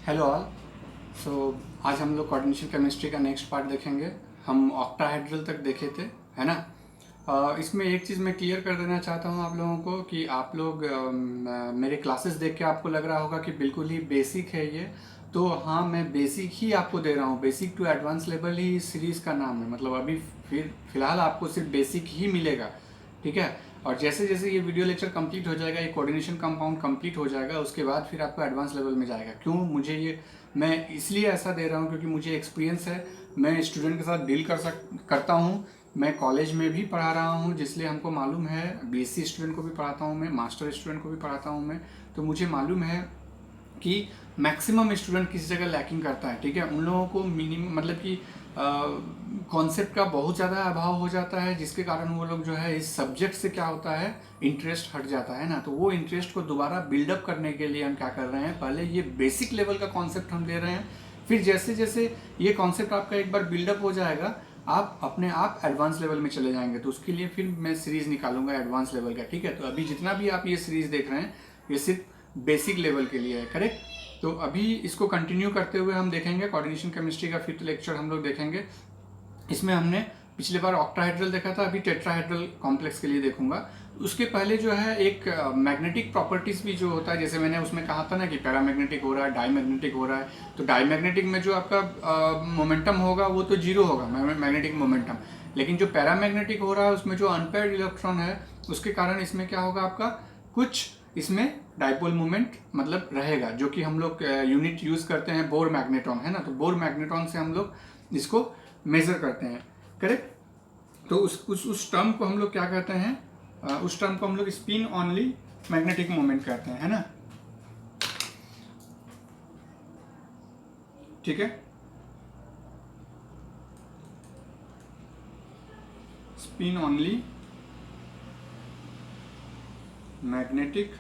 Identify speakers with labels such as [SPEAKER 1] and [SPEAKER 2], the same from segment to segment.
[SPEAKER 1] Hello all. सो आज हम लोग कोऑर्डिनेशन केमिस्ट्री का नेक्स्ट पार्ट देखेंगे। हम ऑक्टाहेड्रल तक देखे थे, है ना। इसमें एक चीज़ मैं क्लियर कर देना चाहता हूँ आप लोगों को कि आप लोग मेरे क्लासेस देख के आपको लग रहा होगा कि बिल्कुल ही बेसिक है ये। तो हाँ, मैं बेसिक ही आपको दे रहा हूँ। बेसिक टू एडवांस लेवल ही इस सीरीज़ का नाम है। मतलब अभी फिलहाल आपको सिर्फ बेसिक ही मिलेगा, ठीक है। और जैसे जैसे ये वीडियो लेक्चर कंप्लीट हो जाएगा, ये कोऑर्डिनेशन कंपाउंड कंप्लीट हो जाएगा, उसके बाद फिर आपको एडवांस लेवल में जाएगा। क्यों मुझे ये मैं इसलिए ऐसा दे रहा हूँ क्योंकि मुझे एक्सपीरियंस है। मैं स्टूडेंट के साथ डील करता हूँ। मैं कॉलेज में भी पढ़ा रहा हूँ, जिसलिए हमको मालूम है। बीएससी स्टूडेंट को भी पढ़ाता हूँ मैं, मास्टर स्टूडेंट को भी पढ़ाता हूँ मैं। तो मुझे मालूम है कि मैक्सिमम स्टूडेंट किसी जगह लैकिंग करता है, ठीक है। उन लोगों को मिनिमम मतलब कि कॉन्सेप्ट का बहुत ज़्यादा अभाव हो जाता है, जिसके कारण वो लोग जो है इस सब्जेक्ट से क्या होता है, इंटरेस्ट हट जाता है ना। तो वो इंटरेस्ट को दोबारा बिल्डअप करने के लिए हम क्या कर रहे हैं, पहले ये बेसिक लेवल का कॉन्सेप्ट हम दे रहे हैं। फिर जैसे जैसे ये कॉन्सेप्ट आपका एक बार बिल्डअप हो जाएगा, आप अपने आप एडवांस लेवल में चले जाएंगे। तो उसके लिए फिर मैं सीरीज निकालूंगा एडवांस लेवल का, ठीक है। तो अभी जितना भी आप ये सीरीज देख रहे हैं, ये सिर्फ बेसिक लेवल के लिए है, करेक्ट। तो अभी इसको कंटिन्यू करते हुए हम देखेंगे कोऑर्डिनेशन केमिस्ट्री का 5th लेक्चर हम लोग देखेंगे। इसमें हमने पिछले बार ऑक्टाहेड्रल देखा था, अभी टेट्राहेड्रल कॉम्प्लेक्स के लिए देखूंगा। उसके पहले जो है एक मैग्नेटिक प्रॉपर्टीज भी जो होता है, जैसे मैंने उसमें कहा था ना कि पैरामैग्नेटिक हो रहा है, डाईमैग्नेटिक हो रहा है। तो डाईमैग्नेटिक में जो आपका मोमेंटम होगा वो तो जीरो होगा, मैग्नेटिक मोमेंटम। लेकिन जो पैरामैग्नेटिक हो रहा है उसमें जो अनपेयर्ड इलेक्ट्रॉन है, उसके कारण इसमें क्या होगा, आपका कुछ इसमें डाइपोल मोमेंट मतलब रहेगा, जो कि हम लोग यूनिट यूज करते हैं बोर मैग्नेट्रॉन, है ना। तो बोर मैग्नेट्रॉन से हम लोग इसको मेजर करते हैं, करेक्ट। तो उस टर्म को हम लोग क्या कहते हैं, उस टर्म को हम लोग स्पिन ऑनली मैग्नेटिक मोमेंट कहते हैं, है ना, ठीक है। Spin only magnetic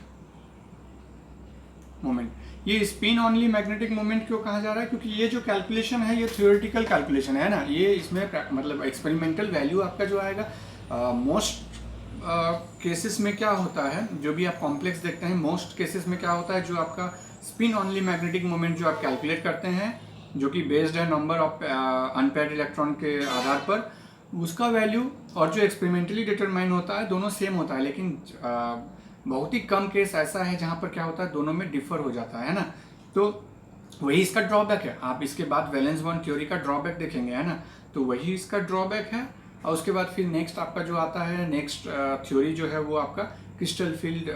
[SPEAKER 1] moment. ये स्पिन ऑनली मैग्नेटिक मोमेंट क्यों कहा जा रहा है, क्योंकि ये जो कैलकुलेशन है ये थ्योरेटिकल कैलकुलेशन है ना। ये इसमें मतलब एक्सपेरिमेंटल वैल्यू आपका जो आएगा मोस्ट केसेस में क्या होता है, जो भी आप कॉम्प्लेक्स देखते हैं मोस्ट केसेस में क्या होता है, जो आपका स्पिन ऑनली मैग्नेटिक मोमेंट जो आप कैलकुलेट करते हैं, जो कि बेस्ड है नंबर ऑफ अनपेयर्ड इलेक्ट्रॉन के आधार पर, उसका वैल्यू और जो एक्सपेरिमेंटली डिटरमाइन होता है दोनों सेम होता है। लेकिन बहुत ही कम केस ऐसा है जहां पर क्या होता है, दोनों में डिफर हो जाता है ना। तो वही इसका ड्रॉबैक है। आप इसके बाद वैलेंस बॉन्ड थ्योरी का ड्रॉबैक देखेंगे, है ना। तो वही इसका ड्रॉबैक है। और उसके बाद फिर नेक्स्ट आपका जो आता है, नेक्स्ट थ्योरी जो है वो आपका क्रिस्टल फील्ड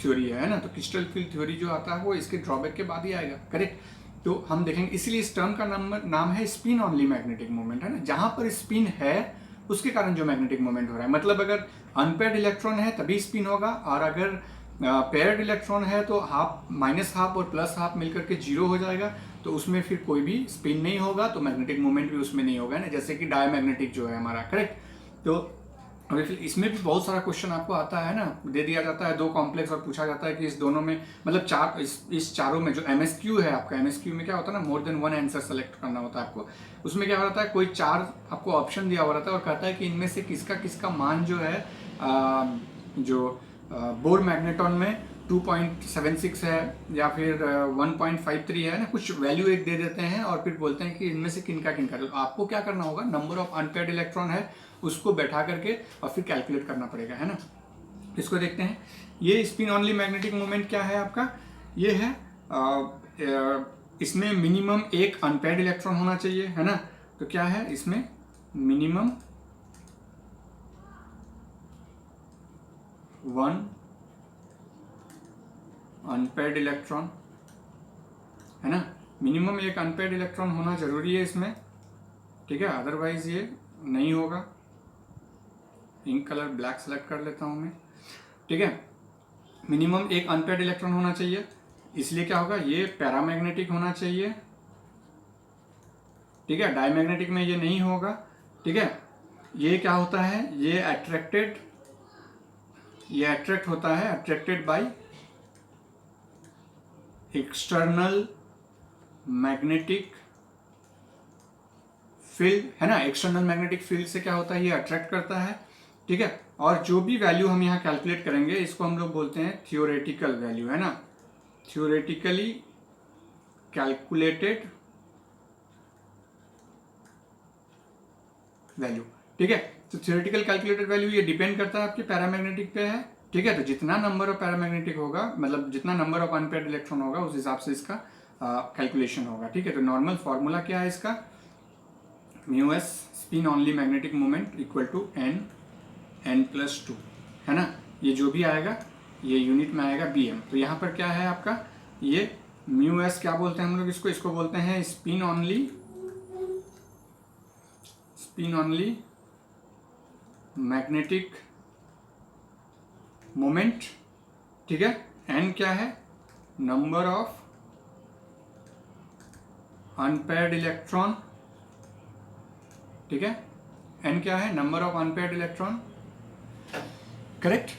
[SPEAKER 1] थ्योरी है ना। तो क्रिस्टल फील्ड थ्योरी जो आता है वो इसके ड्रॉबैक के बाद ही आएगा, करेक्ट। तो हम देखेंगे, इसलिए इस टर्म का नाम है स्पिन ऑनली मैग्नेटिक मोमेंट, है ना। जहां पर स्पिन है उसके कारण जो मैग्नेटिक मोमेंट हो रहा है, मतलब अगर अनपेयर्ड इलेक्ट्रॉन है तभी स्पिन होगा, और अगर पेयर्ड इलेक्ट्रॉन है तो हाफ माइनस हाफ और प्लस हाफ मिलकर के जीरो हो जाएगा। तो उसमें फिर कोई भी स्पिन नहीं होगा, तो मैग्नेटिक मोमेंट भी उसमें नहीं होगा ना, जैसे कि डायमैग्नेटिक जो है हमारा, करेक्ट। तो अभी फिर इसमें भी बहुत सारा क्वेश्चन आपको आता है ना, दे दिया जाता है दो कॉम्प्लेक्स और पूछा जाता है कि इस दोनों में मतलब चार इस चारों में जो एमएसक्यू है आपका, एमएसक्यू में क्या होता है ना, more than one answer select करना होता है आपको। उसमें क्या होता है, कोई चार आपको ऑप्शन दिया हुआ रहता है और कहता है कि इनमें से किसका किसका मान जो है जो बोर मैग्नेटॉन में 2.76 है या फिर 1.53 है ना, कुछ वैल्यू एक दे देते हैं और फिर बोलते हैं कि इनमें से किनका किनका। तो आपको क्या करना होगा, नंबर ऑफ अनपेयर्ड इलेक्ट्रॉन है उसको बैठा करके और फिर कैलकुलेट करना पड़ेगा, है ना। इसको देखते हैं, ये स्पिन ऑनली मैग्नेटिक मोमेंट क्या है आपका, ये है इसमें मिनिमम एक अनपेयर्ड इलेक्ट्रॉन होना चाहिए, है ना। तो क्या है इसमें, मिनिमम वन अनपेयर्ड इलेक्ट्रॉन, है ना। मिनिमम एक अनपेयर्ड इलेक्ट्रॉन होना जरूरी है इसमें, ठीक है, अदरवाइज ये नहीं होगा। इंक कलर ब्लैक सेलेक्ट कर लेता हूं मैं, ठीक है। मिनिमम एक अनपेयर्ड इलेक्ट्रॉन होना चाहिए, इसलिए क्या होगा, ये पैरामैग्नेटिक होना चाहिए, ठीक है। डायमैग्नेटिक में ये नहीं होगा, ठीक है। ये क्या होता है, ये अट्रैक्ट होता है, attracted by external magnetic field, है ना। एक्सटर्नल मैग्नेटिक फील्ड से क्या होता है, ये अट्रैक्ट करता है, ठीक है। और जो भी वैल्यू हम यहाँ कैलकुलेट करेंगे इसको हम लोग बोलते हैं थियोरेटिकल वैल्यू, है ना। Theoretically calculated value. ठीक है, तो थ्योरेटिकल कैलकुलेटेड वैल्यू ये डिपेंड करता है आपके पैरामैग्नेटिक पे है। ठीक है, तो जितना नंबर ऑफ पैरामैग्नेटिक होगा, मतलब जितना नंबर ऑफ अनपेयर्ड इलेक्ट्रॉन होगा, उस हिसाब से इसका कैलकुलेशन होगा। ठीक है, तो नॉर्मल फॉर्मूला क्या है इसका, mu s spin only magnetic moment equal to n+2, है ना। ये जो भी आएगा ये यूनिट में आएगा bm। तो यहाँ पर क्या है आपका, ये म्यू एस क्या बोलते हैं हम लोग इसको बोलते हैं स्पिन ऑनली मैग्नेटिक मोमेंट। ठीक है, n क्या है, नंबर ऑफ अनपेयर्ड इलेक्ट्रॉन। ठीक है, n क्या है, number of unpaired electron, correct.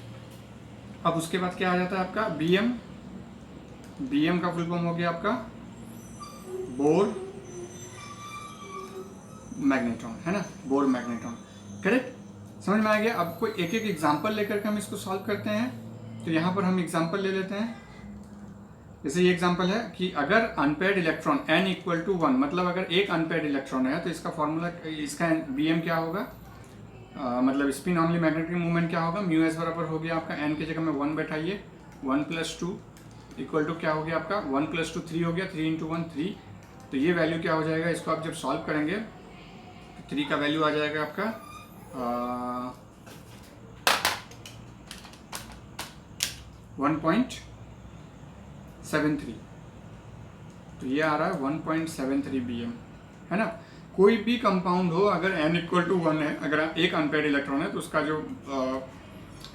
[SPEAKER 1] अब उसके बाद क्या आ जाता है आपका bm का फुल फॉर्म हो गया आपका बोर मैग्नेट्रॉन, है ना, बोर मैग्नेट्रॉन, करेक्ट। समझ में आ गया। अब कोई एक एक एग्जांपल लेकर के हम इसको सॉल्व करते हैं। तो यहाँ पर हम एग्जांपल ले लेते हैं। जैसे ये एग्जांपल है कि अगर unpaired electron n equal to 1, मतलब अगर एक अनपेयर्ड इलेक्ट्रॉन है तो इसका फॉर्मूला, इसका bm क्या होगा, मतलब स्पिन ऑनली मैग्नेटिक मूवमेंट क्या होगा, म्यू एस बराबर हो गया आपका n की जगह में 1 बैठाइए, 1+2 इक्वल टू क्या हो गया आपका, 1+2 3 हो गया, 3 × 1 3। तो ये वैल्यू क्या हो जाएगा, इसको आप जब सॉल्व करेंगे तो 3 का वैल्यू आ जाएगा आपका 1.73। तो ये आ रहा है 1.73 bm, है ना। कोई भी कंपाउंड हो, अगर n इक्वल टू 1 है, अगर एक अनपेयर्ड इलेक्ट्रॉन है, तो उसका जो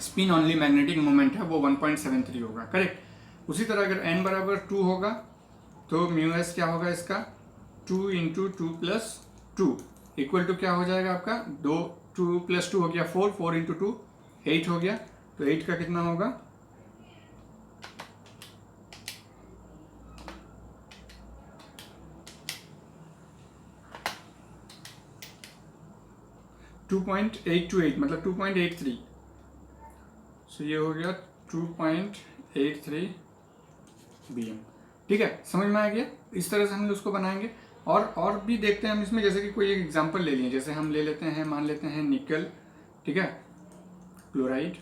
[SPEAKER 1] स्पिन ऑनली मैग्नेटिक मोमेंट है वो 1.73 होगा, करेक्ट। उसी तरह अगर n बराबर 2 होगा तो म्यू एस क्या होगा इसका, 2 × 2+2 इक्वल टू क्या हो जाएगा आपका, 2 हो गया 4, 4 × 2 8 हो गया। तो 8 का कितना होगा, 2.828, मतलब 2.83। सो ये हो गया 2.83 bm। ठीक है, समझ में आ गया। इस तरह से हम उसको बनाएंगे। और भी देखते हैं हम इसमें, जैसे कि कोई एक एग्जांपल ले लिए, जैसे हम ले लेते हैं, मान लेते हैं निकल, ठीक है, क्लोराइड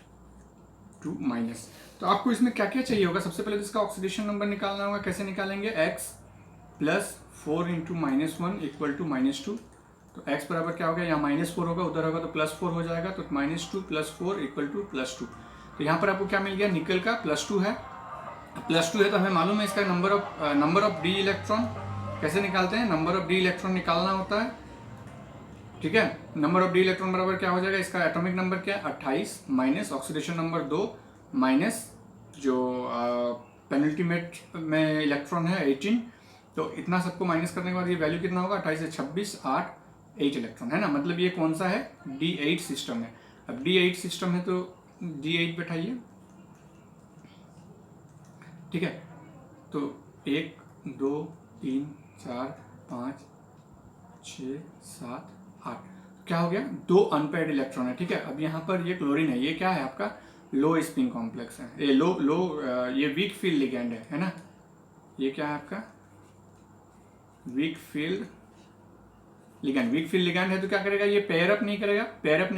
[SPEAKER 1] 2-। तो आपको इसमें क्या क्या चाहिए होगा, सबसे पहले तो इसका ऑक्सीडेशन नंबर निकालना होगा। कैसे निकालेंगे, x + 4 × -1 इक्वल टू -2। तो x बराबर क्या हो गया, यहाँ -4 होगा, उधर होगा तो +4 हो जाएगा, तो -2 + 4 इक्वल टू +2। तो यहाँ पर आपको क्या मिल गया, निकल का +2 है। +2 है तो हमें मालूम है इसका नंबर ऑफ डी इलेक्ट्रॉन। कैसे निकालते हैं, नंबर ऑफ डी इलेक्ट्रॉन निकालना होता है। ठीक है, नंबर ऑफ डी इलेक्ट्रॉन बराबर क्या हो जाएगा, इसका एटॉमिक नंबर क्या है 28 माइनस ऑक्सीडेशन नंबर 2 माइनस जो पेनल्टीमेट में इलेक्ट्रॉन है 18। तो इतना सबको माइनस करने के बाद ये वैल्यू कितना होगा, 28 से 26 8 8 इलेक्ट्रॉन, है ना। मतलब ये कौन सा है, D8 सिस्टम है। अब D8 सिस्टम है तो D8 बैठाइए। ठीक है, तो 1 2 3 4 5 6 7 8 क्या हो गया, 2 अनपेयर्ड इलेक्ट्रॉन है। ठीक है, अब यहाँ पर ये क्लोरीन है, ये क्या है आपका लो स्पिन कॉम्प्लेक्स है, ये ये वीक फील्ड लिगैंड है ना। ये क्या है आपका वीक फील्ड लिगैंड है। तो क्या करेगा, ये पेयर अप नहीं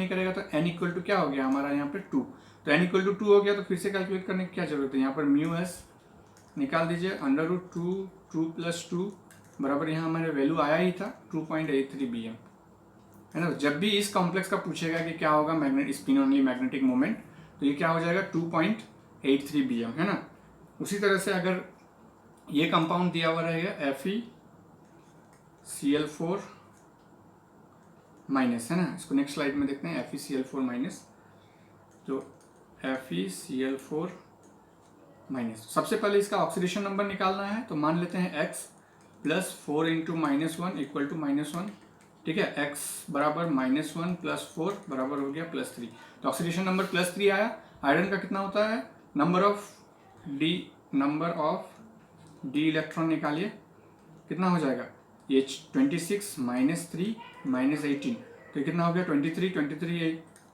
[SPEAKER 1] करेगा। तो n इक्वल टू क्या हो गया हमारा यहाँ पे 2। तो n इक्वल टू 2 हो गया, तो फिर से कैलकुलेट करने की क्या जरूरत है, यहाँ पर म्यू एस निकाल दीजिए, √2 2+2 बराबर, यहाँ हमारे वैल्यू आया ही था 2.83 bm, है ना। जब भी इस कॉम्प्लेक्स का पूछेगा कि क्या होगा स्पिन ऑनली मैग्नेटिक मोमेंट, तो ये क्या हो जाएगा 2.83 bm, है ना। उसी तरह से अगर ये कंपाउंड दिया हुआ रहेगा FeCl4-, है ना। इसको नेक्स्ट स्लाइड में देखते हैं, FeCl4-। तो FeCl4-, सबसे पहले इसका ऑक्सीडेशन नंबर निकालना है। तो मान लेते हैं x + 4 × -1 इक्वल टू -1। ठीक है, x बराबर -1 + 4 बराबर हो गया +3। तो ऑक्सीडेशन नंबर +3 आया। आयरन का कितना होता है, नंबर ऑफ डी इलेक्ट्रॉन निकालिए, कितना हो जाएगा, ये 26 -3 -18, तो कितना हो गया 23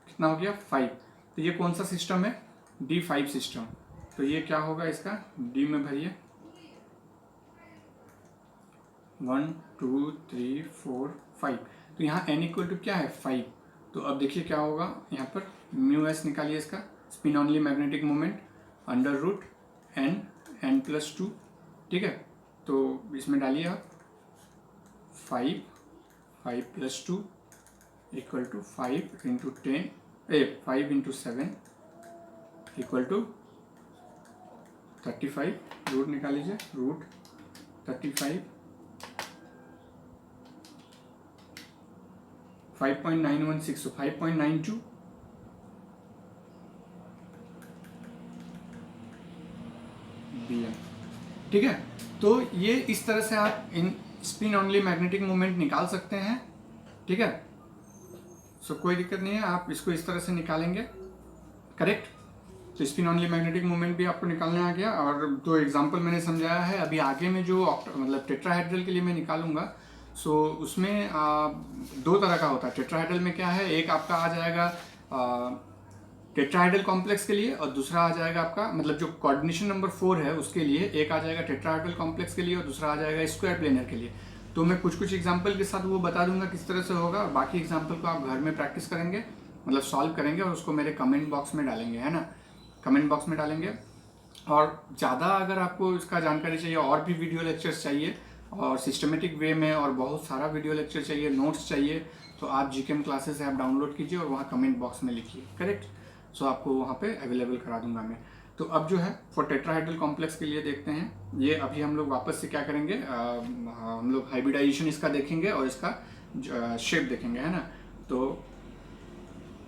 [SPEAKER 1] कितना हो गया 5। तो ये कौन सा सिस्टम है, D5 सिस्टम। तो ये क्या होगा, इसका D में भरिए, 1 2 3 4 5। तो यहाँ n इक्वल टू क्या है 5। तो अब देखिए क्या होगा यहाँ पर म्यू एस निकालिए इसका, spin only magnetic moment under root n plus 2। ठीक है, तो इसमें डालिए आप 5 plus 2 equal to 5 into 5 into 7 equal to 35। Root निकाल लीजिए, रूट 35 5.916, so 5.92 BM। ठीक है, तो ये इस तरह से आप इन स्पिन ऑनली मैग्नेटिक मोमेंट निकाल सकते हैं। ठीक है, सो कोई दिक्कत नहीं है, आप इसको इस तरह से निकालेंगे। करेक्ट, तो स्पिन ऑनली मैग्नेटिक मोमेंट भी आपको निकालने आ गया। और जो एग्जांपल मैंने समझाया है, अभी आगे में जो मतलब टेट्राहेड्रल के लिए मैं निकालूंगा, सो उसमें दो तरह का होता है। टेट्राहेड्रल में क्या है, एक आपका आ जाएगा टेट्राहेड्रल कॉम्प्लेक्स के लिए, और दूसरा आ जाएगा आपका मतलब जो कोऑर्डिनेशन नंबर 4 है उसके लिए, एक आ जाएगा टेट्राहेड्रल कॉम्प्लेक्स के लिए और दूसरा आ जाएगा स्क्वायर प्लेनर के लिए। तो मैं कुछ एग्जांपल के साथ वो बता दूंगा किस तरह से होगा, और बाकी एग्जांपल को आप घर में प्रैक्टिस करेंगे, मतलब सॉल्व करेंगे और उसको मेरे कमेंट बॉक्स में डालेंगे, है ना, कमेंट बॉक्स में डालेंगे। और ज़्यादा अगर आपको इसका जानकारी चाहिए और भी वीडियो लेक्चर्स चाहिए और सिस्टमेटिक वे में और बहुत सारा वीडियो लेक्चर चाहिए, नोट्स चाहिए, तो आप जीकेएम क्लासेस ऐप डाउनलोड कीजिए और वहाँ कमेंट बॉक्स में लिखिए। करेक्ट, सो आपको वहाँ पे अवेलेबल करा दूंगा मैं। तो अब जो है फॉर टेट्राहेड्रल कॉम्प्लेक्स के लिए देखते हैं। ये अभी हम लोग वापस से क्या करेंगे, हम लोग हाइब्रिडाइजेशन इसका देखेंगे और इसका शेप देखेंगे, है ना। तो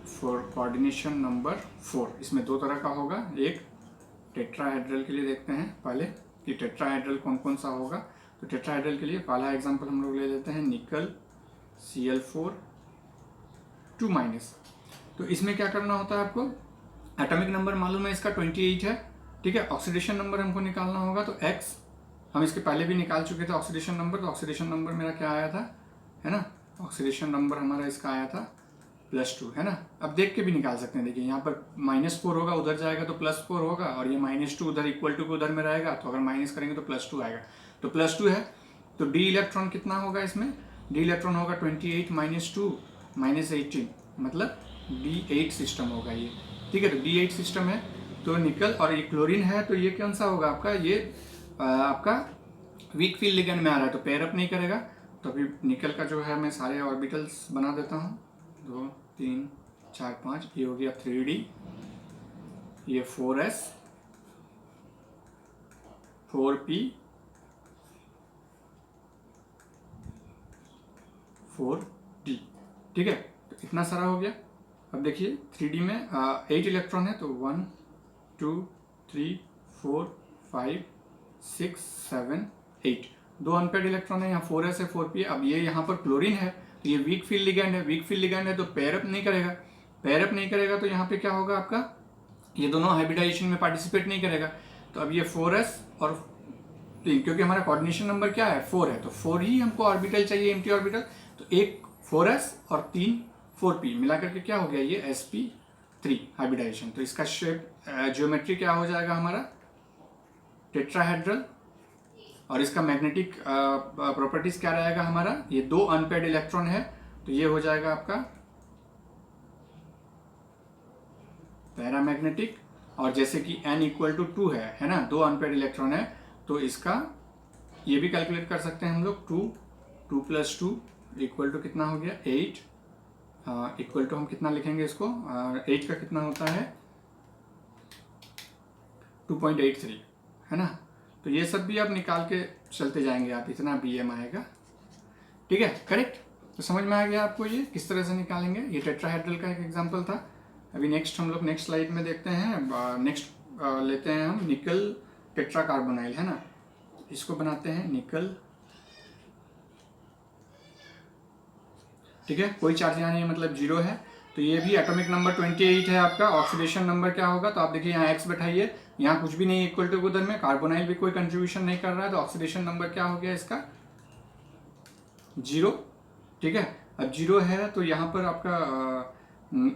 [SPEAKER 1] फॉर कोऑर्डिनेशन नंबर 4 इसमें दो तरह का होगा। एक टेट्राहेड्रल के लिए देखते हैं पहले कि टेट्राहेड्रल कौन कौन सा होगा। तो टेट्राहेड्रल के लिए पहला एग्जांपल हम लोग ले लेते हैं निकल Cl4 2-। तो इसमें क्या करना होता है आपको, एटॉमिक नंबर मालूम है इसका 28 है। ठीक है, ऑक्सीडेशन नंबर हमको निकालना होगा, तो X हम इसके पहले भी निकाल चुके थे ऑक्सीडेशन नंबर। तो ऑक्सीडेशन नंबर मेरा क्या आया था, है ना, ऑक्सीडेशन नंबर हमारा इसका आया था +2, है ना। अब देख के भी निकाल सकते हैं, देखिए यहाँ पर -4 होगा, उधर जाएगा तो +4 होगा, और ये -2 उधर इक्वल टू उधर में रहेगा, तो अगर माइनस करेंगे तो +2 आएगा। तो +2 है, तो डी इलेक्ट्रॉन कितना होगा इसमें, डी इलेक्ट्रॉन होगा 28 - 2 -18, मतलब D8 सिस्टम होगा ये। ठीक है, तो D8 सिस्टम है, तो निकल और ये क्लोरीन है, तो ये कौन सा होगा आपका, ये आपका वीक फील्ड लिगेंड में आ रहा है, तो पेयर अप नहीं करेगा। तो अभी निकल का जो है मैं सारे ऑर्बिटल्स बना देता हूँ, 2 3 4 5, ये हो गया 3D, ये 4s 4p 4d। ठीक है, तो इतना सारा हो गया। अब देखिए 3D में 8 इलेक्ट्रॉन है, तो 1 2 3 4 5 6 7 8, 2 अनपेयर्ड इलेक्ट्रॉन है, यहाँ 4s है 4p है। अब ये यहाँ पर क्लोरीन है, तो ये वीक फील्ड लिगेंड है, वीक फील्ड लिगेंड है तो पेयर अप नहीं करेगा, पेयर अप नहीं करेगा, तो यहाँ पे क्या होगा आपका, ये दोनों हाइब्रिडाइजेशन में पार्टिसिपेट नहीं करेगा। तो अब ये 4s और 3, क्योंकि हमारा कोऑर्डिनेशन नंबर क्या है 4 है, तो 4 ही हमको ऑर्बिटल चाहिए, एम्प्टी ऑर्बिटल। तो एक 4s और 3 4p मिलाकर के क्या हो गया, ये sp3 हाइब्रिडाइजेशन। तो इसका शेप ज्योमेट्री क्या हो जाएगा हमारा टेट्राहेड्रल, और इसका मैग्नेटिक प्रॉपर्टीज क्या रहेगा हमारा, ये 2 अनपेयर्ड इलेक्ट्रॉन है, तो ये हो जाएगा आपका पैरामैग्नेटिक। और जैसे कि n = 2 है ना, 2 अनपेयर्ड इलेक्ट्रॉन है, तो इसका ये भी कैलकुलेट कर सकते हैं हम लोग, 2 + 2 इक्वल टू कितना हो गया 8, इक्वल टू हम कितना लिखेंगे इसको, 8 का कितना होता है 2.83, है ना। तो ये सब भी आप निकाल के चलते जाएंगे, आप इतना BM आएगा। ठीक है, करेक्ट। तो समझ में आ गया आपको ये किस तरह से निकालेंगे। ये टेट्राहेड्रल का एक एग्जांपल था। अभी नेक्स्ट हम लोग नेक्स्ट स्लाइड में देखते हैं। नेक्स्ट लेते हैं हम निकल टेट्राकार्बोनाइल, है ना, इसको बनाते हैं निकल। ठीक है, कोई चार्ज यहाँ नहीं है, मतलब 0 है। तो ये भी एटॉमिक नंबर 28 है आपका। ऑक्सीडेशन नंबर क्या होगा, तो आप देखिए यहाँ X बैठाइए, यहाँ कुछ भी नहीं है इक्वल टू उधर में, कार्बोनाइल भी कोई कंट्रीब्यूशन नहीं कर रहा है, तो ऑक्सीडेशन नंबर क्या हो गया इसका 0। ठीक है, अब 0 है तो यहाँ पर आपका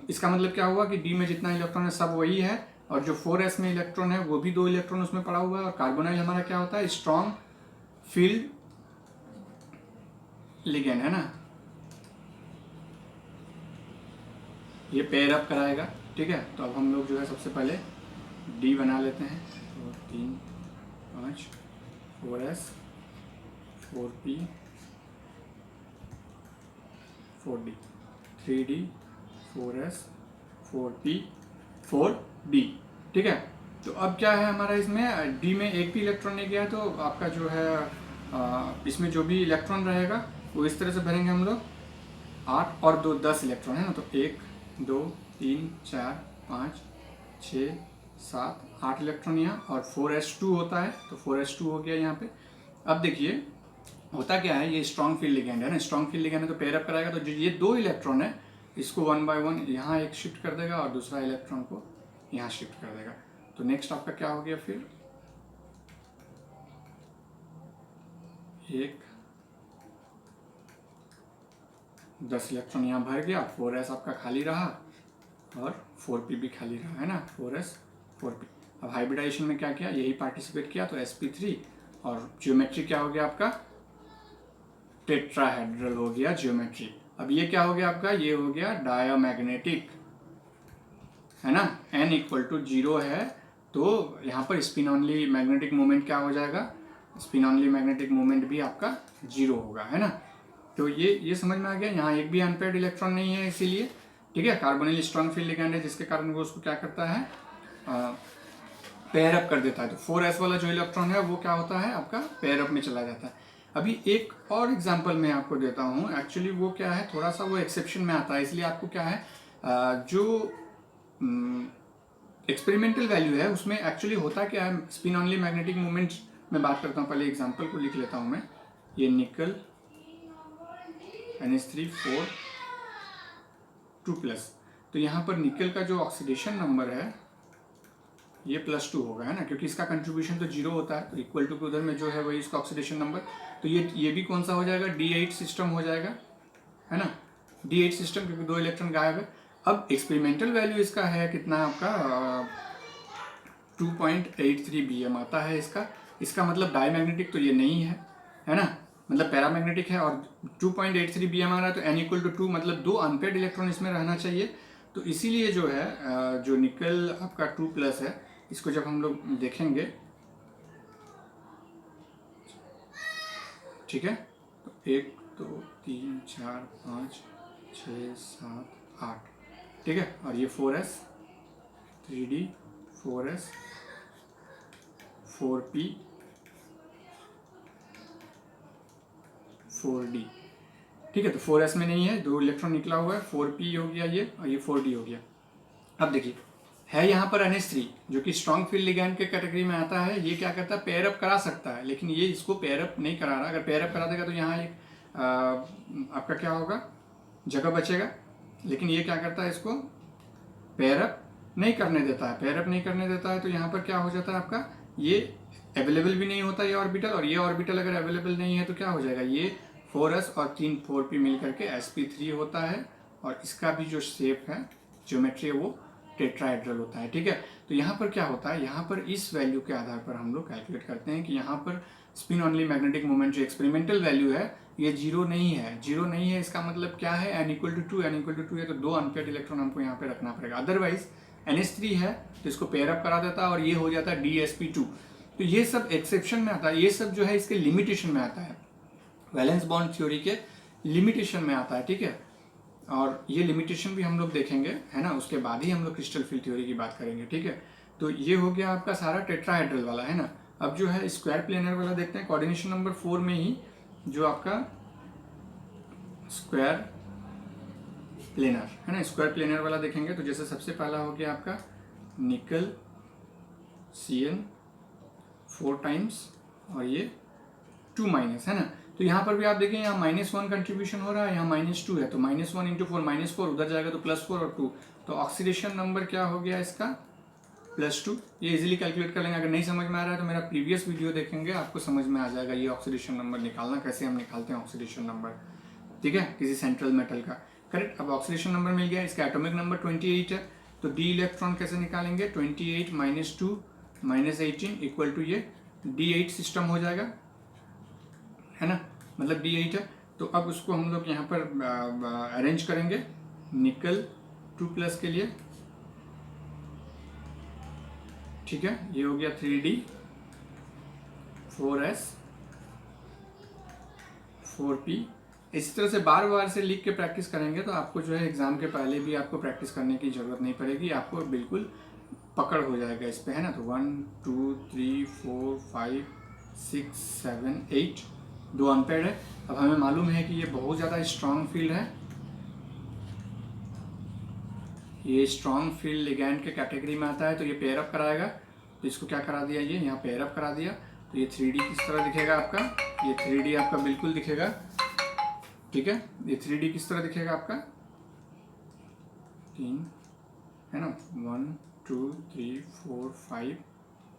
[SPEAKER 1] इसका मतलब क्या हुआ कि D में जितना इलेक्ट्रॉन है सब वही है, और जो 4s में इलेक्ट्रॉन है वो भी 2 इलेक्ट्रॉन उसमें पड़ा हुआ है। और कार्बोनाइल हमारा क्या होता है, स्ट्रॉन्ग फील्ड लिगेंड है ना, ये पेयर अप कराएगा। ठीक है, तो अब हम लोग जो है सबसे पहले डी बना लेते हैं। तो 3 5 4s 4p 4d 3d 4s 4p 4d। ठीक है, तो अब क्या है हमारा, इसमें डी में एक भी इलेक्ट्रॉन नहीं गया, तो आपका जो है इसमें जो भी इलेक्ट्रॉन रहेगा वो इस तरह से भरेंगे हम लोग। 8 और 2 10 इलेक्ट्रॉन है ना, तो 1 2 3 4 5 6 7 8 इलेक्ट्रॉन यहाँ, और 4s2 होता है, तो 4s2 हो गया यहाँ पे। अब देखिए होता क्या है, ये स्ट्रॉन्ग फील्ड लिगेंड है ना, स्ट्रॉन्ग फील्ड लिगेंड है तो पेयर अप कराएगा, तो जो ये 2 इलेक्ट्रॉन है इसको 1 बाय 1 यहाँ एक शिफ्ट कर देगा और दूसरा इलेक्ट्रॉन को यहाँ शिफ्ट कर देगा। तो नेक्स्ट आपका क्या हो गया फिर, 1 10 इलेक्ट्रॉन यहाँ भर गया, 4s आपका खाली रहा और 4p भी खाली रहा है ना, 4s 4p। अब हाइब्रिडाइजेशन में क्या किया, यही पार्टिसिपेट किया, तो sp3 और ज्योमेट्री क्या हो गया आपका, टेट्राहेड्रल हो गया ज्योमेट्री। अब ये क्या हो गया आपका, ये हो गया डायमैग्नेटिक है ना, n = 0 है, तो यहाँ पर स्पिन ऑनली मैग्नेटिक मोमेंट क्या हो जाएगा, स्पिन ऑनली मैग्नेटिक मोमेंट भी आपका 0 होगा है ना। तो ये समझ में आ गया, यहाँ एक भी अनपेयर्ड इलेक्ट्रॉन नहीं है इसीलिए। ठीक है, कार्बोनिल स्ट्रॉन्ग फील्ड लिगेंड है जिसके कारण वो उसको क्या करता है, पेयर अप कर देता है। तो 4s वाला जो इलेक्ट्रॉन है वो क्या होता है आपका, पेयर अप में चला जाता है। अभी एक और एग्जांपल मैं आपको देता हूँ, एक्चुअली वो क्या है, थोड़ा सा वो एक्सेप्शन में आता है, इसलिए आपको क्या है जो एक्सपेरिमेंटल वैल्यू है उसमें एक्चुअली होता क्या है, स्पिन ऑनली मैग्नेटिक मोमेंट में बात करता हूँ। पहले एग्जांपल को लिख लेता हूँ मैं, ये निकल NH3 4 2+, तो यहाँ पर निकल का जो ऑक्सीडेशन नंबर है ये +2 होगा है ना, क्योंकि इसका कंट्रीब्यूशन तो 0 होता है, तो इक्वल टू के उधर में जो है वही इसका ऑक्सीडेशन नंबर, तो ये भी कौन सा हो जाएगा, D8 सिस्टम हो जाएगा है ना, D8 सिस्टम, क्योंकि 2 इलेक्ट्रॉन गायब है। अब एक्सपेरिमेंटल वैल्यू इसका है कितना आपका 2.83 BM आता है इसका मतलब डायमैग्नेटिक तो ये नहीं है ना, मतलब पैरामैग्नेटिक है, और 2.83 BM आ रहा है, तो n = 2, मतलब 2 अनपेयर्ड इलेक्ट्रॉन इसमें रहना चाहिए। तो इसीलिए जो है जो निकल आपका 2+ है, इसको जब हम लोग देखेंगे, ठीक है, तो 1 2 3 4 5 6 7 8, ठीक है, और ये 4s 3d 4s 4p 4d, ठीक है। तो 4s में नहीं है, 2 इलेक्ट्रॉन निकला हुआ है, 4p हो गया ये, और ये 4d हो गया। अब देखिए है यहाँ पर NH3 जो कि स्ट्रॉन्ग फील्ड लिगेंड के कैटेगरी में आता है, ये क्या करता है, पेयर अप करा सकता है, लेकिन ये इसको पेयर अप नहीं करा रहा। अगर पेयर अप करा देगा तो यहाँ एक आपका क्या होगा, जगह बचेगा, लेकिन ये क्या करता है, इसको पेयर अप नहीं करने देता है। पेयर अप नहीं करने देता है तो यहाँ पर क्या हो जाता है आपका, ये अवेलेबल भी नहीं होता ये ऑर्बिटल, और ये ऑर्बिटल अगर अवेलेबल नहीं है तो क्या हो जाएगा, ये 4s और 3 4p मिल करके sp3 होता है, और इसका भी जो शेप है, ज्योमेट्री है, वो टेट्राहेड्रल होता है। ठीक है, तो यहाँ पर क्या होता है, यहाँ पर इस वैल्यू के आधार पर हम लोग कैलकुलेट करते हैं कि यहाँ पर स्पिन ऑनली मैग्नेटिक मोमेंट जो एक्सपेरिमेंटल वैल्यू है ये 0 नहीं है। 0 नहीं है, इसका मतलब क्या है, n = 2 है, तो 2 अनपेयर्ड इलेक्ट्रॉन हमको यहाँ पे रखना पड़ेगा। अदरवाइज NH3 है तो इसको पेयर अप करा देता है और ये हो जाता है DsP2। तो ये सब एक्सेप्शन में आता है, ये सब जो है इसके लिमिटेशन में आता है, वैलेंस बॉन्ड थ्योरी के लिमिटेशन में आता है। ठीक है, और ये लिमिटेशन भी हम लोग देखेंगे है ना, उसके बाद ही हम लोग क्रिस्टल फील्ड थ्योरी की बात करेंगे। ठीक है, तो ये हो गया आपका सारा टेट्राहेड्रल वाला है ना। अब जो है स्क्वायर प्लेनर वाला देखते हैं, कोऑर्डिनेशन नंबर 4 में ही जो आपका स्क्वायर प्लेनर है ना, स्क्वायर प्लेनर वाला देखेंगे। तो जैसे सबसे पहला हो गया आपका निकल Cn 4 टाइम्स और ये 2- है ना, तो यहाँ पर भी आप देखें, यहाँ -1 कंट्रीब्यूशन हो रहा है, यहाँ -2 है, तो -1 × 4 -4 उधर जाएगा तो +4 और 2, तो ऑक्सीडेशन नंबर क्या हो गया इसका +2। ये इजीली कैलकुलेट कर लेंगे। अगर नहीं समझ में आ रहा है तो मेरा प्रीवियस वीडियो देखेंगे, आपको समझ में आ जाएगा ये ऑक्सीडेशन नंबर निकालना, कैसे हम निकालते हैं ऑक्सीडेशन नंबर। ठीक है, किसी सेंट्रल मेटल का, करेक्ट। अब ऑक्सीडेशन नंबर मिल गया, इसका एटॉमिक नंबर 28 है, तो डी इलेक्ट्रॉन कैसे निकालेंगे, 28 - 2 - 18 इक्वल टू ये D8 सिस्टम हो जाएगा है ना, मतलब D8 है। तो अब उसको हम लोग यहाँ पर अरेंज करेंगे निकल 2+ के लिए। ठीक है, ये हो गया 3D 4S 4P। इस तरह से बार बार से लिख के प्रैक्टिस करेंगे तो आपको जो है एग्ज़ाम के पहले भी आपको प्रैक्टिस करने की ज़रूरत नहीं पड़ेगी, आपको बिल्कुल पकड़ हो जाएगा इस पे, है ना। तो 1 2 3 4 5 6 7 8 2 अनपेड है। अब हमें मालूम है कि ये बहुत ज़्यादा स्ट्रॉन्ग फील्ड है, ये स्ट्रॉन्ग फील्ड लिगैंड के कैटेगरी में आता है, तो ये पेयर अप कराएगा। तो इसको क्या करा दिया, ये यहाँ पेयर अप करा दिया, तो ये 3D किस तरह दिखेगा आपका, ये 3D आपका बिल्कुल दिखेगा। ठीक है, ये 3D किस तरह दिखेगा आपका, 3 है ना, 1 2 3 4 5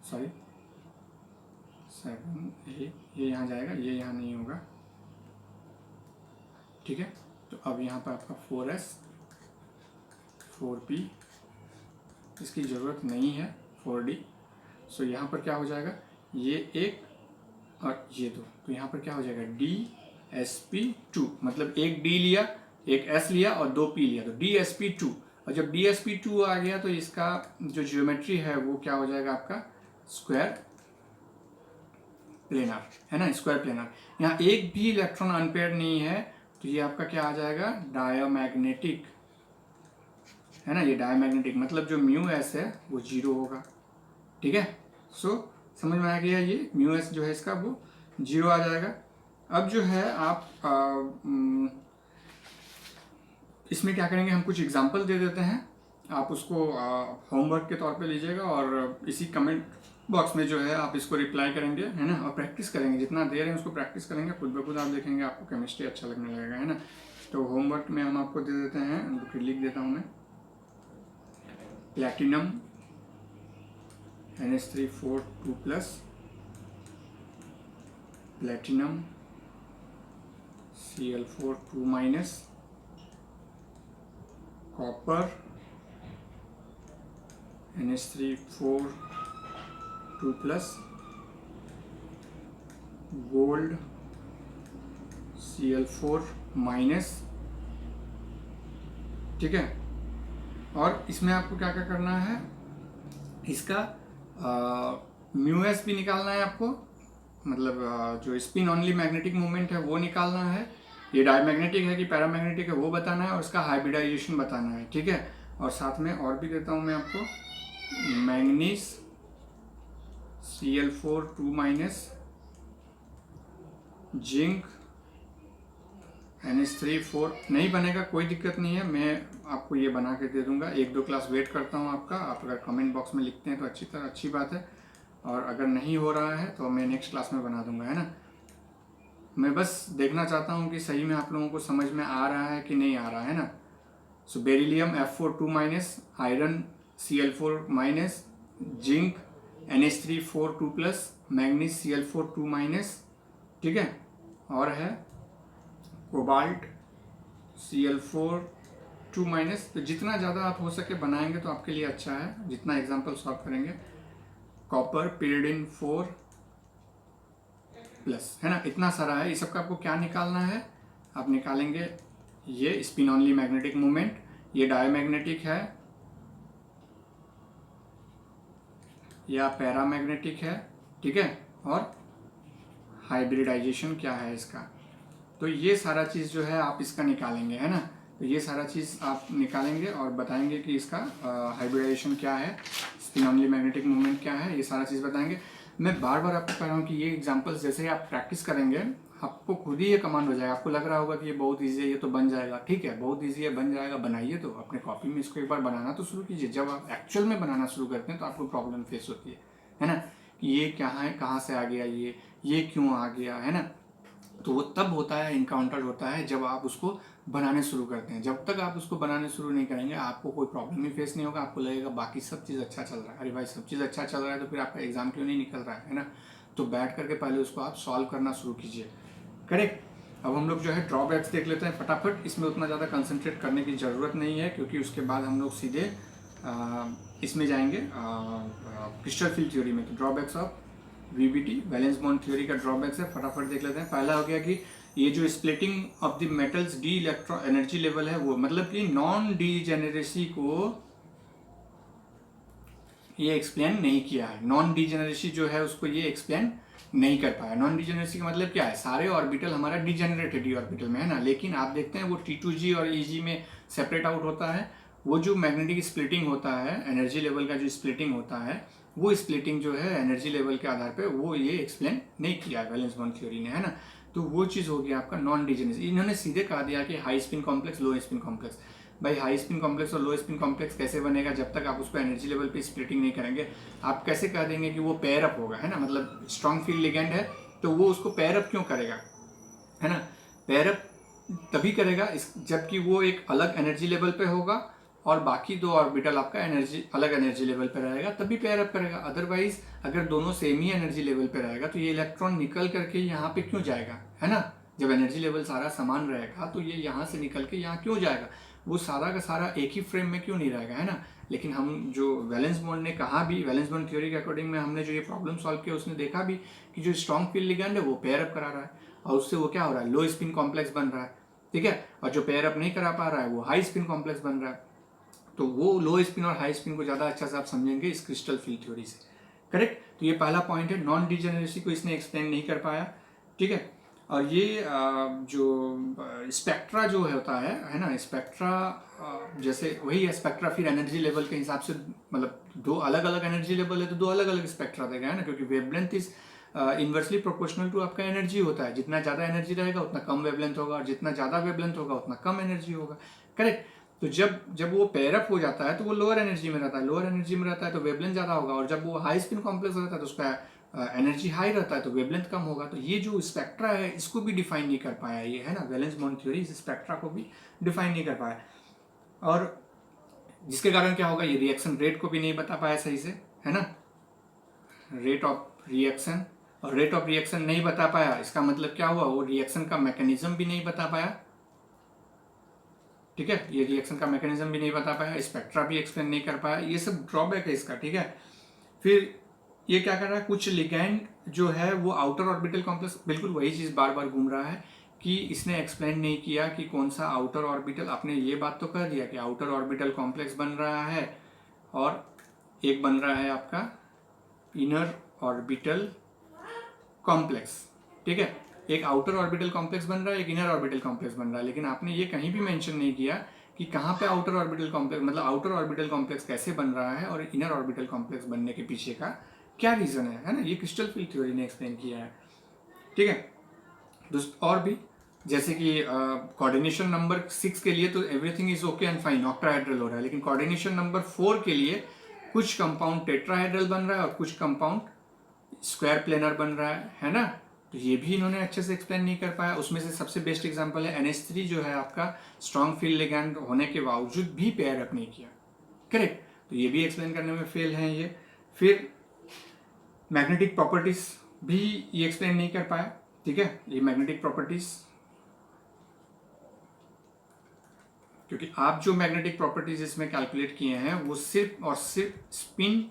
[SPEAKER 1] सॉरी 7 8, ये यहाँ जाएगा, ये यहाँ नहीं होगा। ठीक है, तो अब यहाँ पर आपका 4S 4P, इसकी ज़रूरत नहीं है 4D। सो यहाँ पर क्या हो जाएगा, ये एक और ये दो, तो यहाँ पर क्या हो जाएगा DSP2, मतलब एक D लिया, एक S लिया और 2 P लिया, तो DSP2। और जब DSP2 आ गया तो इसका जो ज्योमेट्री है वो क्या हो जाएगा आपका स्क्वायर प्लेनर, है ना, स्क्वायर प्लेनर। यहाँ एक भी इलेक्ट्रॉन अनपेयर्ड नहीं है, तो ये आपका क्या आ जाएगा डायमैग्नेटिक, है ना, ये डायमैग्नेटिक, मतलब जो μS है वो 0 होगा। ठीक है, सो समझ में आ गया, ये μS जो है इसका वो 0 आ जाएगा। अब जो है आप इसमें क्या करेंगे, हम कुछ एग्जांपल दे देते हैं, आप उसको होमवर्क के तौर पे लीजिएगा और इसी कमेंट बॉक्स में जो है आप इसको रिप्लाई करेंगे, है ना, और प्रैक्टिस करेंगे, जितना देर है उसको प्रैक्टिस करेंगे, खुद ब खुद आप देखेंगे आपको केमिस्ट्री अच्छा लगने लगेगा, है ना। तो होमवर्क में हम आपको दे देते हैं, फिर लिख देता हूँ मैं, platinum NH3 4 2+, platinum Cl4 2-, copper NH3 4 2+, gold Cl4-। ठीक है, और इसमें आपको क्या क्या करना है, इसका μS भी निकालना है आपको, मतलब जो स्पिन ऑनली मैग्नेटिक मूवमेंट है वो निकालना है, ये डायमैग्नेटिक है कि पैरामैग्नेटिक है वो बताना है, और इसका हाइब्रिडाइजेशन बताना है। ठीक है, और साथ में और भी देता हूँ मैं आपको, मैंगनीज Cl4 2-, जिंक NH3 4 नहीं बनेगा, कोई दिक्कत नहीं है, मैं आपको ये बना के दे दूंगा। 1-2 क्लास वेट करता हूँ आपका, आप अगर कमेंट बॉक्स में लिखते हैं तो अच्छी बात है, और अगर नहीं हो रहा है तो मैं नेक्स्ट क्लास में बना दूंगा, है ना। मैं बस देखना चाहता हूँ कि सही में आप लोगों को समझ में आ रहा है कि नहीं आ रहा है ना। So beryllium F4 2-, iron Cl4-, zinc NH3 4 2+, manganese Cl4 2-। ठीक है, और है कोबाल्ट Cl4 2-। तो जितना ज़्यादा आप हो सके बनाएंगे तो आपके लिए अच्छा है, जितना एग्जाम्पल सॉल्व करेंगे। कॉपर pyridine 4+, है ना, इतना सारा है। इस सब का आपको क्या निकालना है, आप निकालेंगे ये स्पिन ऑनली मैग्नेटिक मूवमेंट, ये डायमैग्नेटिक है या पैरामैग्नेटिक है। ठीक है, और हाइब्रिडाइजेशन क्या है इसका, तो ये सारा चीज़ जो है आप इसका निकालेंगे, है ना। तो ये सारा चीज़ आप निकालेंगे और बताएंगे कि इसका हाइब्रिडाइजेशन क्या है, स्पिन ऑनली मैग्नेटिक मूवमेंट क्या है, ये सारा चीज़ बताएंगे। मैं बार बार आपको कह रहा हूँ कि ये एग्जांपल्स जैसे ही आप प्रैक्टिस करेंगे आपको खुद ही ये कमांड हो जाएगा। आपको लग रहा होगा कि ये बहुत ईजी है, ये तो बन जाएगा, ठीक है, बहुत ईजी है, बन जाएगा, बनाइए। तो अपने कॉपी में इसको एक बार बनाना तो शुरू कीजिए। जब आप एक्चुअल में बनाना शुरू करते हैं तो आपको प्रॉब्लम फेस होती है ना, कि ये क्या है, कहाँ से आ गया, ये क्यों आ गया, है ना। तो वो तब होता है, इनकाउंटर होता है जब आप उसको बनाने शुरू करते हैं। जब तक आप उसको बनाने शुरू नहीं करेंगे आपको कोई प्रॉब्लम ही फेस नहीं होगा। आपको लगेगा बाकी सब चीज़ अच्छा चल रहा है। अरे भाई, सब चीज़ अच्छा चल रहा है तो फिर आपका एग्जाम क्यों नहीं निकल रहा है ना। तो बैठ करके पहले उसको आप सॉल्व करना शुरू कीजिए। करेक्ट। अब हम लोग जो है ड्रॉबैक्स देख लेते हैं फटाफट। इसमें उतना ज़्यादा कंसंट्रेट करने की ज़रूरत नहीं है, क्योंकि उसके बाद हम लोग सीधे इसमें जाएंगे क्रिस्टल फील्ड थ्योरी में। तो drawbacks of VBT, valence bond theory का ड्रॉबैक्स है, फटाफट देख लेते हैं। पहला हो गया कि ये जो splitting of the metals D electron energy level है वो, मतलब कि नॉन डीजेनरेसी को ये एक्सप्लेन नहीं किया है। नॉन डीजेनरेसी जो है उसको ये एक्सप्लेन नहीं कर पाया। नॉन डीजेनरेसी का मतलब क्या है, सारे ऑर्बिटल हमारा डीजेनरेट है डी ऑर्बिटल में, है ना, लेकिन आप देखते हैं वो T2G और EG में सेपरेट आउट होता है। वो जो मैग्नेटिक स्प्लिटिंग होता है, एनर्जी लेवल का जो स्प्लिटिंग होता है, वो स्प्लिटिंग जो है एनर्जी लेवल के आधार पे वो ये एक्सप्लेन नहीं किया वैलेंस बॉन्ड थ्योरी ने, है ना। तो वो चीज़ हो गया आपका नॉन डीजेनरेसी। इन्होंने सीधे कहा दिया कि हाई स्पिन कॉम्प्लेक्स, लो स्पिन कॉम्प्लेक्स। भाई हाई स्पिन कॉम्प्लेक्स और लो स्पिन कॉम्प्लेक्स कैसे बनेगा जब तक आप उसको एनर्जी लेवल पे स्प्लिटिंग नहीं करेंगे। आप कैसे कह देंगे कि वो पेयर अप होगा, है ना, मतलब स्ट्रॉन्ग फील्ड लिगेंड है तो वो उसको पेयर अप क्यों करेगा, है ना। पेयर अप तभी करेगा जबकि वो एक अलग एनर्जी लेवल पे होगा और बाकी दो ऑर्बिटल आपका एनर्जी अलग एनर्जी लेवल पे रहेगा, तभी पेयर अप करेगा। अदरवाइज अगर दोनों सेम ही एनर्जी लेवल पे रहेगा तो ये इलेक्ट्रॉन निकल करके यहाँ पे क्यों जाएगा, है ना। जब एनर्जी लेवल सारा समान रहेगा तो ये यहाँ से निकल के यहाँ क्यों जाएगा, वो सारा का सारा एक ही फ्रेम में क्यों नहीं रहेगा, है ना। लेकिन हम जो वैलेंस बॉन्ड ने कहा भी, वैलेंस बॉन्ड थ्योरी के अकॉर्डिंग में हमने जो ये प्रॉब्लम सॉल्व किया उसने देखा भी कि जो स्ट्रॉन्ग फील्ड लिगेंड है वो पेयर अप करा रहा है और उससे वो क्या हो रहा है, लो स्पिन कॉम्प्लेक्स बन रहा है, ठीक है। और जो पेयर अप नहीं करा पा रहा है वो हाई स्पिन कॉम्प्लेक्स बन रहा है। तो वो लो स्पिन और हाई स्पिन को ज़्यादा अच्छा से आप समझेंगे इस क्रिस्टल फील्ड थ्योरी से, करेक्ट। तो ये पहला पॉइंट है, नॉन डिजेनरेसी को इसने एक्सप्लेन नहीं कर पाया, ठीक है। और ये जो स्पेक्ट्रा जो होता है ना, स्पेक्ट्रा जैसे वही है स्पेक्ट्रा, फिर एनर्जी लेवल के हिसाब से, मतलब दो अलग अलग एनर्जी लेवल है तो दो अलग अलग स्पेक्ट्रा देगा, है ना, क्योंकि wavelength is inversely proportional to आपका एनर्जी होता है। जितना ज़्यादा एनर्जी रहेगा उतना कम वेवलेंथ होगा और जितना ज़्यादा वेवलेंथ होगा उतना कम एनर्जी होगा, करेक्ट। तो जब जब वो पेयर अप हो जाता है तो वो लोअर एनर्जी में रहता है, लोअर एनर्जी में रहता है तो वेवलेंथ ज़्यादा होगा, और जब वो हाई स्पिन कॉम्प्लेक्स रहता है तो उसका एनर्जी हाई रहता है तो वेवलेंथ कम होगा। तो ये जो स्पेक्ट्रा है इसको भी डिफाइन नहीं कर पाया ये, है ना, वैलेंस बॉन्ड थ्योरी इस स्पेक्ट्रा को भी डिफाइन नहीं कर पाया, और जिसके कारण क्या होगा, ये रिएक्शन रेट को भी नहीं बता पाया सही से, है ना, रेट ऑफ रिएक्शन। और रेट ऑफ रिएक्शन नहीं बता पाया इसका मतलब क्या हुआ, वो रिएक्शन का मैकेनिज्म भी नहीं बता पाया, ठीक है। ये रिएक्शन का मैकेनिज्म भी नहीं बता पाया, स्पेक्ट्रा भी एक्सप्लेन नहीं कर पाया, ये सब ड्रॉबैक है इसका, ठीक है। फिर ये क्या कर रहा है, कुछ लिगैंड जो है वो आउटर ऑर्बिटल कॉम्प्लेक्स, बिल्कुल वही चीज़ बार बार घूम रहा है कि इसने एक्सप्लेन नहीं किया कि कौन सा आउटर ऑर्बिटल। आपने ये बात तो कह दिया कि आउटर ऑर्बिटल कॉम्प्लेक्स बन रहा है और एक बन रहा है आपका इनर ऑर्बिटल कॉम्प्लेक्स, ठीक है। एक आउटर ऑर्बिटल कॉम्प्लेक्स बन रहा है, एक इनर ऑर्बिटल कॉम्प्लेक्स बन रहा है, लेकिन आपने ये कहीं भी मेंशन नहीं किया कि कहाँ पे आउटर ऑर्बिटल कॉम्प्लेक्स, मतलब आउटर ऑर्बिटल कॉम्प्लेक्स कैसे बन रहा है और इनर ऑर्बिटल कॉम्प्लेक्स बनने के पीछे का क्या रीज़न है ना। ये क्रिस्टल फील्ड थ्योरी ने एक्सप्लेन किया है, ठीक है। और भी जैसे कि कोऑर्डिनेशन नंबर 6 के लिए तो everything is okay and fine, octahedral हो रहा है, लेकिन कोऑर्डिनेशन नंबर 4 के लिए कुछ कंपाउंड टेट्राहेड्रल बन रहा है और कुछ कंपाउंड स्क्वायर प्लेनर बन रहा है ना। तो ये भी इन्होंने अच्छे से एक्सप्लेन नहीं कर पाया। उसमें से सबसे बेस्ट एग्जांपल है NH3 जो है आपका स्ट्रॉन्ग फील्ड लिगैंड होने के बावजूद भी पेयर अप नहीं किया, करेक्ट। तो ये भी एक्सप्लेन करने में फेल है ये। फिर मैग्नेटिक प्रॉपर्टीज भी ये एक्सप्लेन नहीं कर पाया, ठीक है। ये मैग्नेटिक प्रॉपर्टीज, क्योंकि आप जो मैग्नेटिक प्रॉपर्टीज इसमें कैलकुलेट किए हैं वो सिर्फ और सिर्फ स्पिन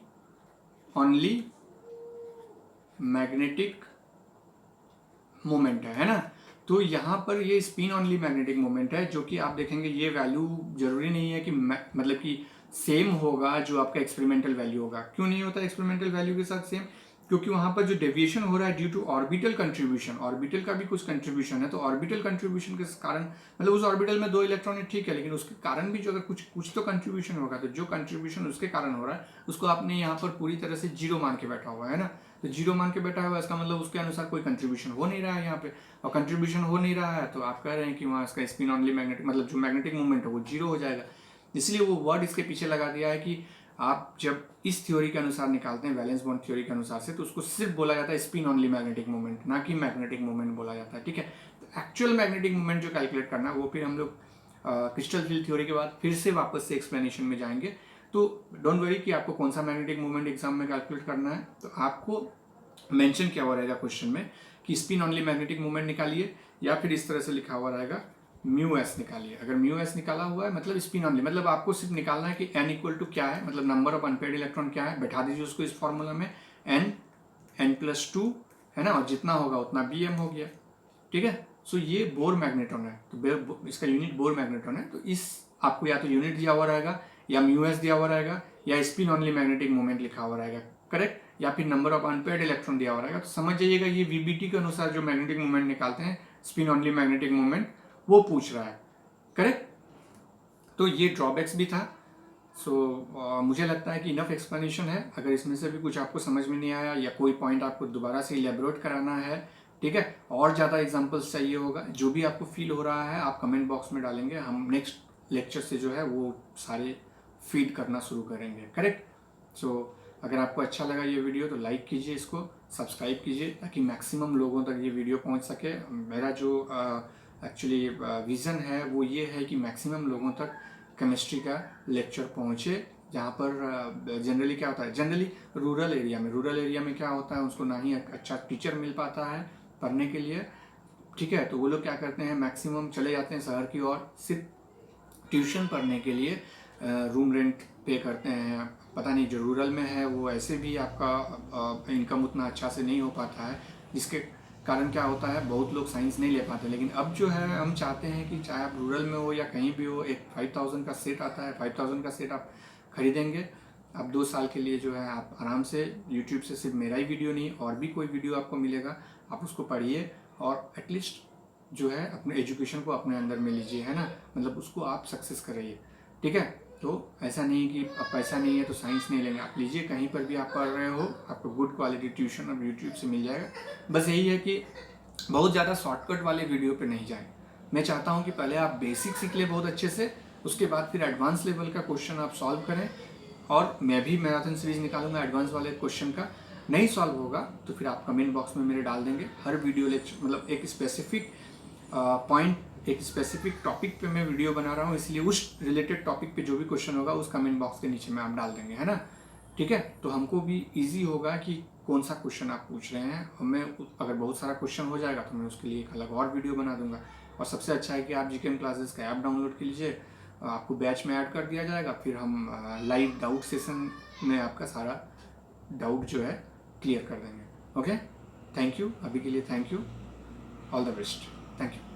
[SPEAKER 1] ओनली मैग्नेटिक मोमेंट है ना। तो यहाँ पर ये स्पिन ओनली मैग्नेटिक मोमेंट है, जो कि आप देखेंगे ये वैल्यू जरूरी नहीं है कि मतलब कि सेम होगा जो आपका एक्सपेरिमेंटल वैल्यू होगा। क्यों नहीं होता एक्सपेरिमेंटल वैल्यू के साथ सेम, क्योंकि वहाँ पर जो डेविएशन हो रहा है due to orbital contribution, orbital का भी कुछ कंट्रीब्यूशन है। तो ऑर्बिटल कंट्रीब्यूशन के कारण, मतलब उस ऑर्बिटल में 2 इलेक्ट्रॉन है, ठीक है, लेकिन उसके कारण भी जो अगर कुछ तो कंट्रीब्यूशन होगा, तो जो कंट्रीब्यूशन उसके कारण हो रहा है उसको आपने यहाँ पर पूरी तरह से जीरो मान के बैठा हुआ है ना। तो जीरो मान के बैठा हुआ है इसका मतलब उसके अनुसार कोई कंट्रीब्यूशन हो नहीं रहा है यहाँ पे, और कंट्रीब्यूशन हो नहीं रहा है तो आप कह रहे हैं कि वहाँ इसका स्पिन ऑनली मैग्नेटिक, मतलब जो मैग्नेटिक मूवमेंट है वो जीरो हो जाएगा। इसलिए वो वर्ड इसके पीछे लगा दिया है कि आप जब इस थ्योरी के अनुसार निकालते हैं, वैलेंस बॉन्ड थ्योरी के अनुसार से, तो उसको सिर्फ बोला जाता है स्पिन ऑनली मैग्नेटिक मूवमेंट, ना कि मैग्नेटिक मूवमेंट बोला जाता है, ठीक है। तो एक्चुअल मैग्नेटिक मूवमेंट जो कैलकुलेट करना है वो फिर हम लोग क्रिस्टल फील्ड थ्योरी के बाद फिर से वापस से एक्सप्लेनेशन में जाएंगे। तो डोंट वरी कि आपको कौन सा मैग्नेटिक मूवमेंट एग्जाम में कैलकुलेट करना है। तो आपको मेंशन किया हुआ रहेगा क्वेश्चन में कि स्पिन ऑनली मैग्नेटिक मूवमेंट निकालिए, या फिर इस तरह से लिखा हुआ रहेगा म्यू एस निकालिए। अगर म्यू एस निकाला हुआ है मतलब स्पिन ऑनली, मतलब आपको सिर्फ निकालना है कि n इक्वल टू क्या है, मतलब नंबर ऑफ अनपेयर्ड इलेक्ट्रॉन क्या है, बैठा दीजिए उसको इस फॉर्मूला में, n+2 है ना, और जितना होगा उतना bm हो गया, ठीक है। सो ये बोर मैग्नेटॉन है, तो इसका यूनिट बोर मैग्नेटॉन है। तो इस आपको या तो यूनिट दिया हुआ रहेगा, या म्यूएस दिया हुआ रहेगा, या स्पिन ऑनली मैग्नेटिक मोमेंट लिखा हुआ रहेगा, करेक्ट, या फिर नंबर ऑफ अनपेयर्ड इलेक्ट्रॉन दिया हुआ रहेगा। तो समझ जाइएगा ये वीबीटी के अनुसार जो मैग्नेटिक मोमेंट निकालते हैं, स्पिन ऑनली मैग्नेटिक मोमेंट, वो पूछ रहा है, करेक्ट। तो ये ड्रॉबैक्स भी था। सो मुझे लगता है कि इनफ एक्सप्लेनेशन है। अगर इसमें से भी कुछ आपको समझ में नहीं आया या कोई पॉइंट आपको दोबारा से इलेबोरेट कराना है, ठीक है, और ज़्यादा एग्जांपल्स चाहिए होगा, जो भी आपको फील हो रहा है आप कमेंट बॉक्स में डालेंगे, हम नेक्स्ट लेक्चर से जो है वो सारे फीड करना शुरू करेंगे, करेक्ट। सो अगर आपको अच्छा लगा ये वीडियो तो लाइक कीजिए, इसको सब्सक्राइब कीजिए, ताकि मैक्सिमम लोगों तक ये वीडियो पहुंच सके। मेरा जो एक्चुअली विज़न है वो ये है कि मैक्सिमम लोगों तक केमिस्ट्री का लेक्चर पहुंचे, जहाँ पर जनरली क्या होता है, जनरली रूरल एरिया में क्या होता है, उसको ना ही अच्छा टीचर मिल पाता है पढ़ने के लिए, ठीक है। तो वो लोग क्या करते हैं, मैक्सिमम चले जाते हैं शहर की ओर, सिर्फ ट्यूशन पढ़ने के लिए रूम रेंट पे करते हैं। पता नहीं जो रूरल में है वो ऐसे भी आपका इनकम उतना अच्छा से नहीं हो पाता है, जिसके कारण क्या होता है, बहुत लोग साइंस नहीं ले पाते। लेकिन अब जो है हम चाहते हैं कि चाहे आप रूरल में हो या कहीं भी हो, एक 5000 का सेट आता है, 5000 का सेट आप खरीदेंगे, अब 2 साल के लिए जो है आप आराम से यूट्यूब से सिर्फ मेरा ही वीडियो नहीं और भी कोई वीडियो आपको मिलेगा, आप उसको पढ़िए और एटलीस्ट जो है अपने एजुकेशन को अपने अंदर में लीजिए, है ना, मतलब उसको आप सक्सेस कराइए, ठीक है। तो ऐसा नहीं कि अब पैसा नहीं है तो साइंस नहीं लेंगे, आप लीजिए, कहीं पर भी आप पढ़ रहे हो आपको गुड क्वालिटी ट्यूशन अब यूट्यूब से मिल जाएगा। बस यही है कि बहुत ज़्यादा शॉर्टकट वाले वीडियो पे नहीं जाएं। मैं चाहता हूँ कि पहले आप बेसिक सीख लें बहुत अच्छे से, उसके बाद फिर एडवांस लेवल का क्वेश्चन आप सॉल्व करें, और मैं भी मैराथन सीरीज निकालूंगा एडवांस वाले क्वेश्चन का। नहीं सॉल्व होगा तो फिर आप कमेंट बॉक्स में मेरे डाल देंगे। हर वीडियो लेक्चर मतलब एक स्पेसिफिक पॉइंट, एक स्पेसिफिक टॉपिक पे मैं वीडियो बना रहा हूँ, इसलिए उस रिलेटेड टॉपिक पे जो भी क्वेश्चन होगा उस कमेंट बॉक्स के नीचे में आप डाल देंगे, है ना, ठीक है। तो हमको भी इजी होगा कि कौन सा क्वेश्चन आप पूछ रहे हैं, और मैं अगर बहुत सारा क्वेश्चन हो जाएगा तो मैं उसके लिए एक अलग और वीडियो बना दूंगा। और सबसे अच्छा है कि आप जीकेएम क्लासेस का ऐप डाउनलोड कर लीजिए, आपको बैच में ऐड कर दिया जाएगा, फिर हम लाइव डाउट सेशन में आपका सारा डाउट जो है क्लियर कर देंगे। ओके, थैंक यू, अभी के लिए thank you, all the best, thank you.